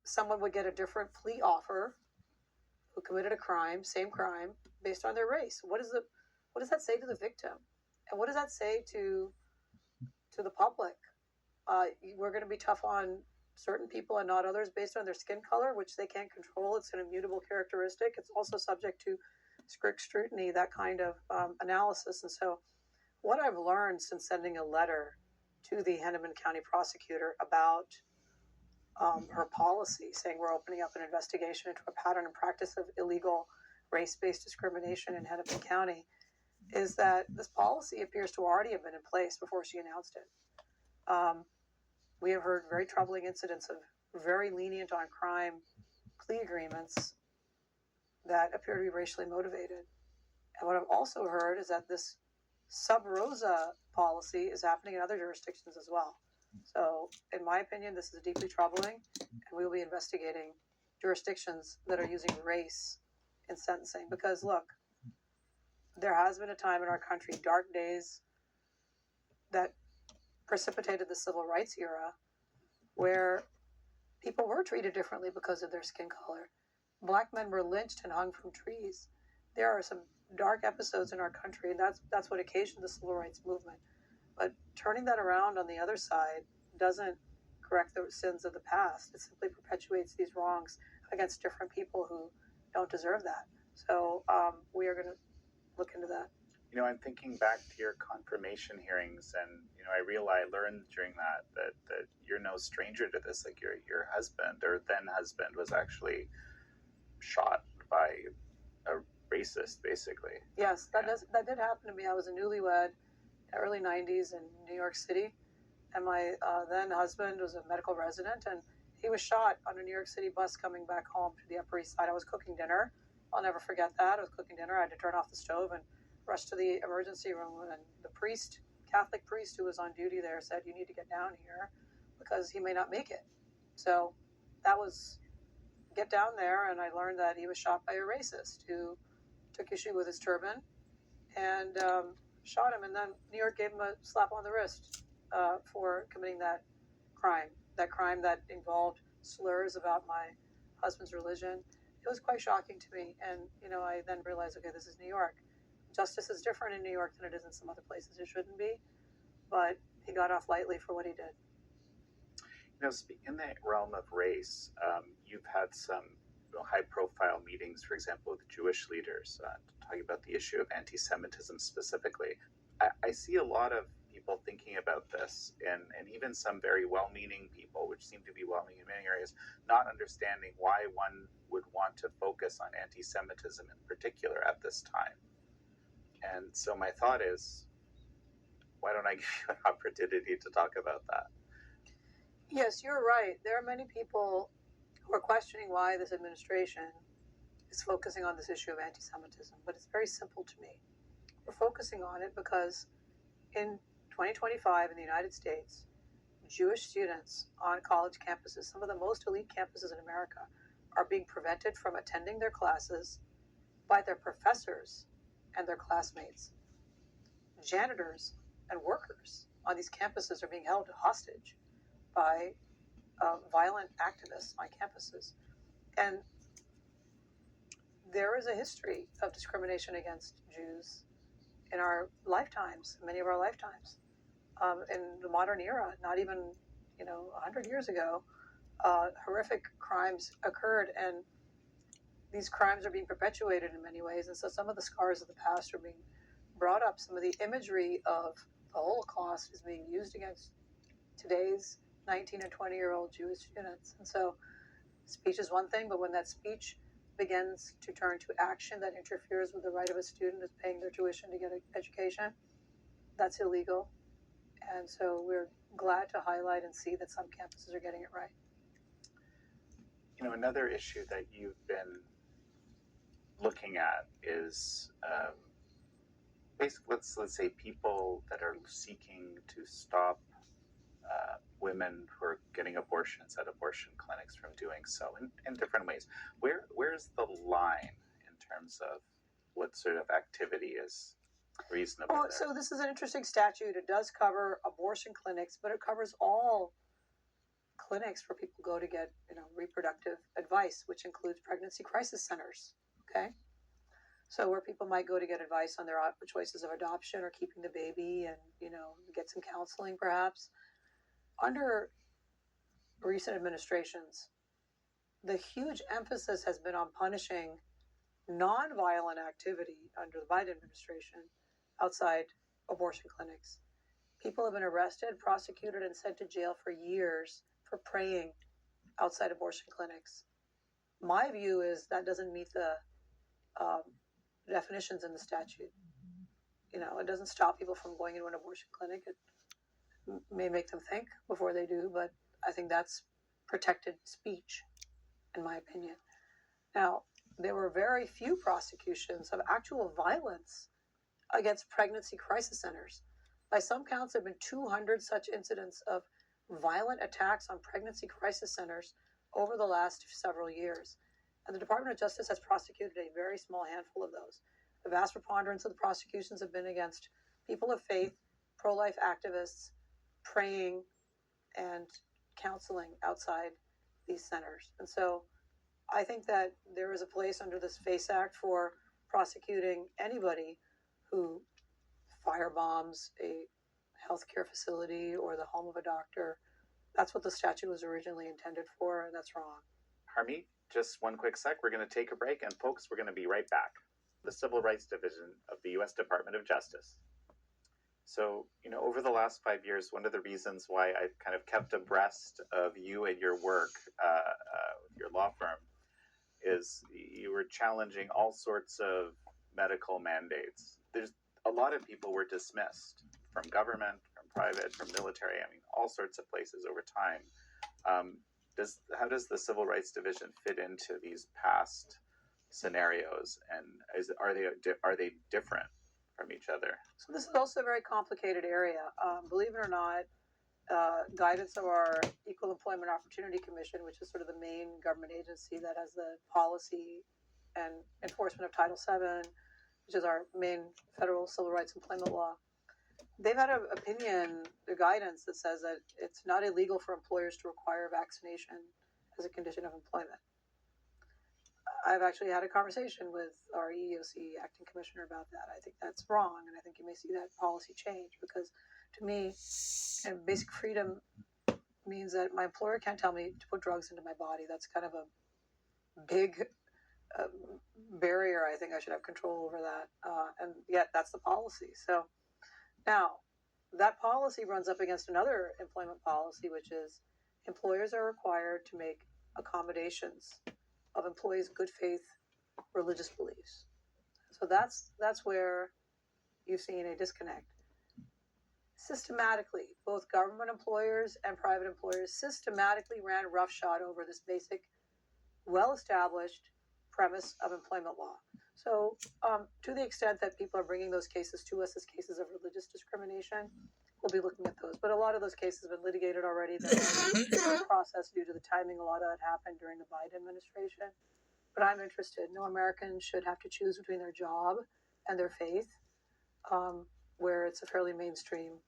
someone would get a different plea offer who committed a crime, same crime, based on their race. What does that say to the victim? And what does that say to the public? We're going to be tough on certain people and not others based on their skin color, which they can't control. It's an immutable characteristic. It's also subject to strict scrutiny, that kind of analysis. And so what I've learned since sending a letter to the Hennepin County prosecutor about her policy, saying we're opening up an investigation into a pattern and practice of illegal race-based discrimination in Hennepin County, is that this policy appears to already have been in place before she announced it. We have heard very troubling incidents of very lenient on crime plea agreements that appear to be racially motivated. And what I've also heard is that this sub rosa policy is happening in other jurisdictions as well. So, in my opinion, this is deeply troubling, and we will be investigating jurisdictions that are using race in sentencing. Because, look, there has been a time in our country, dark days, that precipitated the civil rights era, where people were treated differently because of their skin color. Black men were lynched and hung from trees. There are some dark episodes in our country, and that's what occasioned the civil rights movement. But turning that around on the other side doesn't correct the sins of the past. It simply perpetuates these wrongs against different people who don't deserve that. So we are going to look into that. I'm thinking back to your confirmation hearings, and I learned during that you're no stranger to this. Like your husband or then husband was actually shot by a racist, basically. Yes, that did happen to me. I was a newlywed, early '90s in New York City, and my then husband was a medical resident, and he was shot on a New York City bus coming back home to the Upper East Side. I was cooking dinner. I'll never forget that. I was cooking dinner. I had to turn off the stove and rush to the emergency room, and the Catholic priest who was on duty there said, "You need to get down here because he may not make it." So that was get down there, and I learned that he was shot by a racist who took issue with his turban and shot him, and then New York gave him a slap on the wrist for committing that crime that involved slurs about my husband's religion. It was quite shocking to me, and I then realized, okay, this is New York. Justice is different in New York than it is in some other places. It shouldn't be, but he got off lightly for what he did. In the realm of race, you've had some high-profile meetings, for example, with Jewish leaders, talking about the issue of anti-Semitism specifically. I see a lot of people thinking about this, and even some very well-meaning people, which seem to be well-meaning in many areas, not understanding why one would want to focus on anti-Semitism in particular at this time. And so my thought is, why don't I give you an opportunity to talk about that? Yes, you're right. There are many people who are questioning why this administration is focusing on this issue of anti-Semitism, but it's very simple to me. We're focusing on it because in 2025 in the United States, Jewish students on college campuses, some of the most elite campuses in America, are being prevented from attending their classes by their professors and their classmates. Janitors and workers on these campuses are being held hostage by violent activists on campuses. And there is a history of discrimination against Jews in our lifetimes, many of our lifetimes. In the modern era, not even 100 years ago, horrific crimes occurred, and these crimes are being perpetuated in many ways. And so some of the scars of the past are being brought up. Some of the imagery of the Holocaust is being used against today's 19 and 20-year-old Jewish students. And so speech is one thing, but when that speech begins to turn to action that interferes with the right of a student who's paying their tuition to get an education, that's illegal. And so we're glad to highlight and see that some campuses are getting it right. Another issue that you've been looking at is basically, let's say people that are seeking to stop women who are getting abortions at abortion clinics from doing so in different ways. Where's the line in terms of what sort of activity is reasonable? Well, so this is an interesting statute. It does cover abortion clinics, but it covers all clinics where people go to get reproductive advice, which includes pregnancy crisis centers. Okay. So where people might go to get advice on their choices of adoption or keeping the baby and, get some counseling perhaps. Under recent administrations, the huge emphasis has been on punishing nonviolent activity under the Biden administration outside abortion clinics. People have been arrested, prosecuted, and sent to jail for years for praying outside abortion clinics. My view is that doesn't meet the definitions in the statute. It doesn't stop people from going into an abortion clinic. It may make them think before they do, but I think that's protected speech, in my opinion. Now, there were very few prosecutions of actual violence against pregnancy crisis centers. By some counts, there have been 200 such incidents of violent attacks on pregnancy crisis centers over the last several years. And the Department of Justice has prosecuted a very small handful of those. The vast preponderance of the prosecutions have been against people of faith, pro-life activists, praying and counseling outside these centers. And so I think that there is a place under this FACE Act for prosecuting anybody who firebombs a healthcare facility or the home of a doctor. That's what the statute was originally intended for, and that's wrong. Harmeet, just one quick sec. We're going to take a break, and folks, we're going to be right back. The Civil Rights Division of the U.S. Department of Justice. So, over the last 5 years, one of the reasons why I've kind of kept abreast of you and your work, your law firm, is you were challenging all sorts of medical mandates. There's a lot of people were dismissed from government, from private, from military. All sorts of places over time. How does the Civil Rights Division fit into these past scenarios, and are they different from each other? So this is also a very complicated area. Believe it or not, guidance of our Equal Employment Opportunity Commission, which is sort of the main government agency that has the policy and enforcement of Title VII, which is our main federal civil rights employment law. They've had an opinion, the guidance that says that it's not illegal for employers to require vaccination as a condition of employment. I've actually had a conversation with our EEOC acting commissioner about that. I think that's wrong, and I think you may see that policy change, because to me, basic freedom means that my employer can't tell me to put drugs into my body. That's kind of a big barrier. I think I should have control over that, and yet that's the policy. So now that policy runs up against another employment policy, which is employers are required to make accommodations of employees' good faith religious beliefs. So that's where you've seen a disconnect. Systematically, both government employers and private employers systematically ran roughshod over this basic, well-established premise of employment law. So to the extent that people are bringing those cases to us as cases of religious discrimination, we'll be looking at those. But a lot of those cases have been litigated already. The process due to the timing, a lot of that happened during the Biden administration. But I'm interested. No American should have to choose between their job and their faith, where it's a fairly mainstream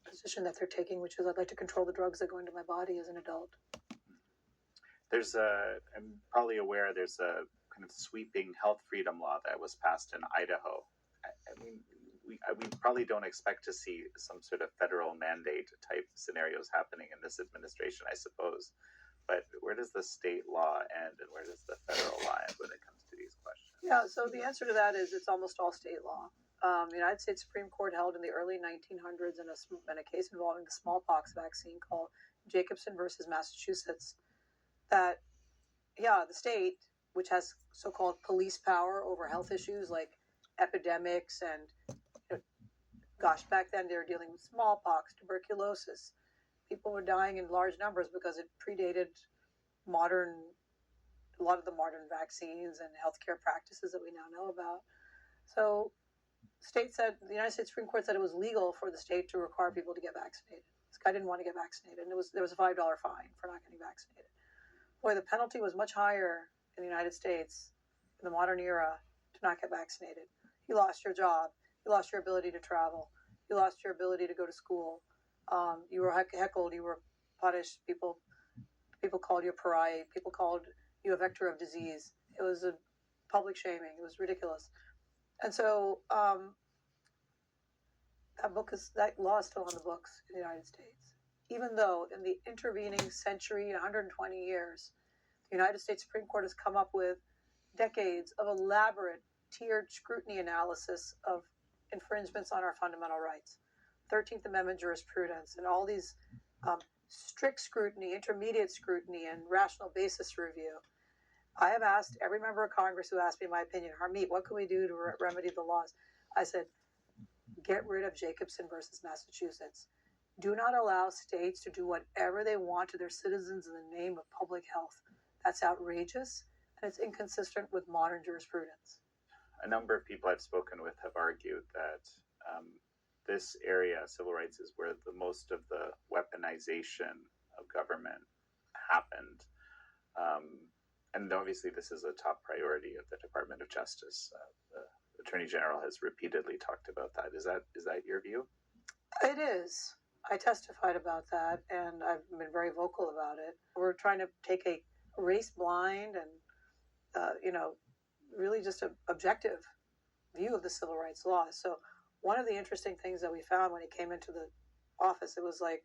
position that they're taking, which is I'd like to control the drugs that go into my body as an adult. I'm probably aware there's a kind of sweeping health freedom law that was passed in Idaho. We probably don't expect to see some sort of federal mandate type scenarios happening in this administration, I suppose. But where does the state law end and where does the federal law end when it comes to these questions? Yeah, so the answer to that is it's almost all state law. The United States Supreme Court held in the early 1900s in a case involving the smallpox vaccine called Jacobson versus Massachusetts that, the state, which has so-called police power over health issues like epidemics and, back then they were dealing with smallpox, tuberculosis. People were dying in large numbers because it predated a lot of the modern vaccines and healthcare practices that we now know about. So the United States Supreme Court said it was legal for the state to require people to get vaccinated. This guy didn't want to get vaccinated, and there was a $5 fine for not getting vaccinated. Boy, the penalty was much higher in the United States in the modern era to not get vaccinated. You lost your job. You lost your ability to travel. You lost your ability to go to school. You were heckled. You were punished. People called you a pariah. People called you a vector of disease. It was a public shaming. It was ridiculous. And so that law is still on the books in the United States, even though in the intervening century, 120 years, the United States Supreme Court has come up with decades of elaborate tiered scrutiny analysis of infringements on our fundamental rights, 13th Amendment jurisprudence, and all these strict scrutiny, intermediate scrutiny, and rational basis review. I have asked every member of Congress who asked me my opinion, Harmeet, what can we do to remedy the laws? I said, get rid of Jacobson versus Massachusetts. Do not allow states to do whatever they want to their citizens in the name of public health. That's outrageous, and it's inconsistent with modern jurisprudence. A number of people I've spoken with have argued that this area, civil rights, is where the most of the weaponization of government happened. And obviously, this is a top priority of the Department of Justice. The Attorney General has repeatedly talked about that. Is that your view? It is. I testified about that, and I've been very vocal about it. We're trying to take a race-blind and, really just an objective view of the civil rights law. So one of the interesting things that we found when he came into the office, it was like,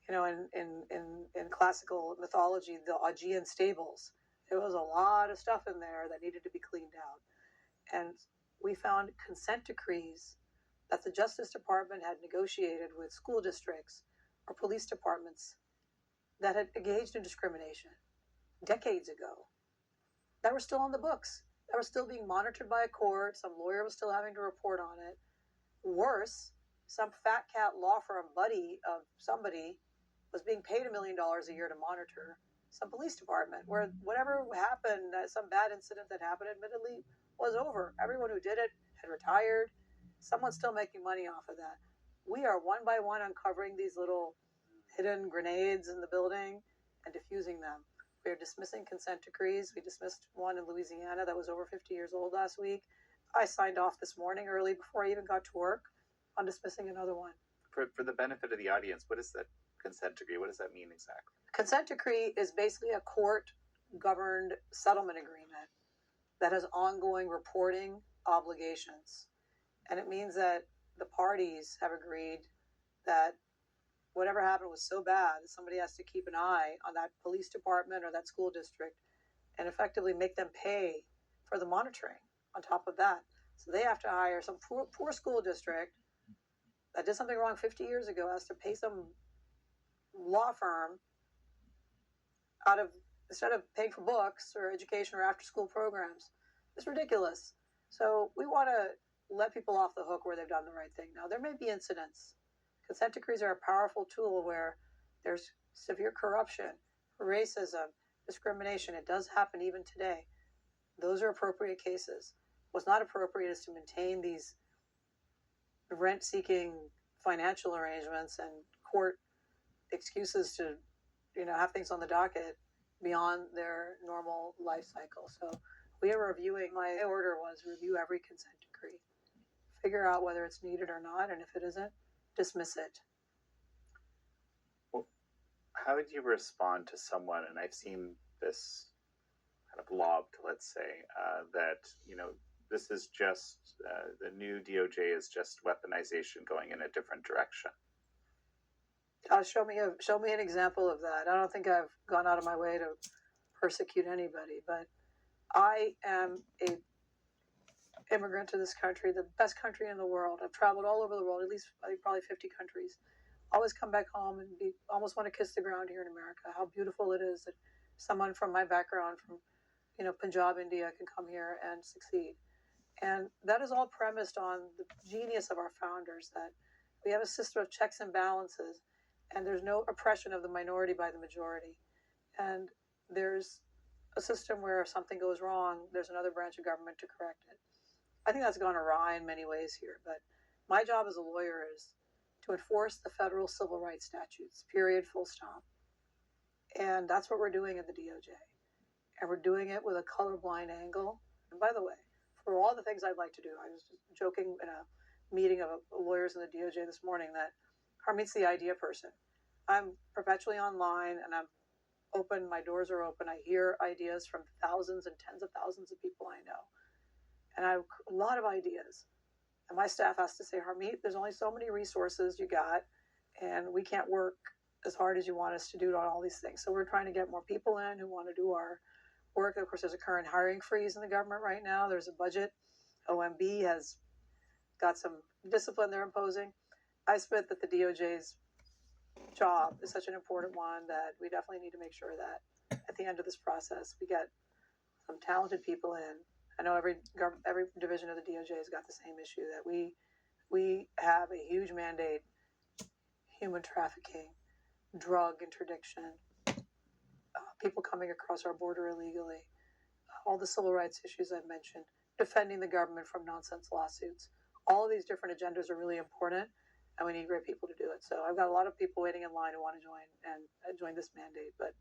in classical mythology, the Augean stables. There was a lot of stuff in there that needed to be cleaned out. And we found consent decrees that the Justice Department had negotiated with school districts or police departments that had engaged in discrimination decades ago, that were still on the books, that were still being monitored by a court. Some lawyer was still having to report on it. Worse, some fat cat law firm buddy of somebody was being paid $1 million a year to monitor some police department, where whatever happened, some bad incident that happened, admittedly, was over. Everyone who did it had retired. Someone's still making money off of that. We are one by one uncovering these little hidden grenades in the building and diffusing them. We are dismissing consent decrees. We dismissed one in Louisiana that was over 50 years old last week. I signed off this morning early before I even got to work on dismissing another one. For the benefit of the audience, what is that consent decree? What does that mean exactly? Consent decree is basically a court-governed settlement agreement that has ongoing reporting obligations. And it means that the parties have agreed that whatever happened was so bad that somebody has to keep an eye on that police department or that school district and effectively make them pay for the monitoring on top of that. So they have to hire some poor school district that did something wrong 50 years ago, has to pay some law firm instead of paying for books or education or after school programs. It's ridiculous. So we want to let people off the hook where they've done the right thing. Now, there may be incidents. Consent decrees are a powerful tool where there's severe corruption, racism, discrimination. It does happen even today. Those are appropriate cases. What's not appropriate is to maintain these rent-seeking financial arrangements and court excuses to, have things on the docket beyond their normal life cycle. So we are reviewing. My order was review every consent decree, figure out whether it's needed or not, and if it isn't, dismiss it. Well, how would you respond to someone, and I've seen this kind of lobbed, let's say, that, this is just, the new DOJ is just weaponization going in a different direction? Show me an example of that. I don't think I've gone out of my way to persecute anybody, but I am a immigrant to this country, the best country in the world. I've traveled all over the world, at least probably 50 countries. Always come back home and almost want to kiss the ground here in America. How beautiful it is that someone from my background, from Punjab, India, can come here and succeed. And that is all premised on the genius of our founders, that we have a system of checks and balances, and there's no oppression of the minority by the majority. And there's a system where if something goes wrong, there's another branch of government to correct it. I think that's gone awry in many ways here, but my job as a lawyer is to enforce the federal civil rights statutes, period, full stop. And that's what we're doing at the DOJ. And we're doing it with a colorblind angle. And by the way, for all the things I'd like to do, I was just joking in a meeting of lawyers in the DOJ this morning that Harmeet's the idea person. I'm perpetually online, and I'm open. My doors are open. I hear ideas from thousands and tens of thousands of people I know. And I have a lot of ideas. And my staff has to say, Harmeet, there's only so many resources you got, and we can't work as hard as you want us to do on all these things. So we're trying to get more people in who want to do our work. Of course, there's a current hiring freeze in the government right now. There's a budget. OMB has got some discipline they're imposing. I submit that the DOJ's job is such an important one that we definitely need to make sure that at the end of this process, we get some talented people in. I know every division of the DOJ has got the same issue, that we have a huge mandate: human trafficking, drug interdiction, people coming across our border illegally, all the civil rights issues I've mentioned, defending the government from nonsense lawsuits. All of these different agendas are really important, and we need great people to do it. So I've got a lot of people waiting in line who want to join and join this mandate, but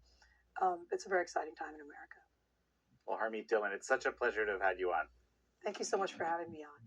it's a very exciting time in America. Well, Harmeet Dillon, it's such a pleasure to have had you on. Thank you so much for having me on.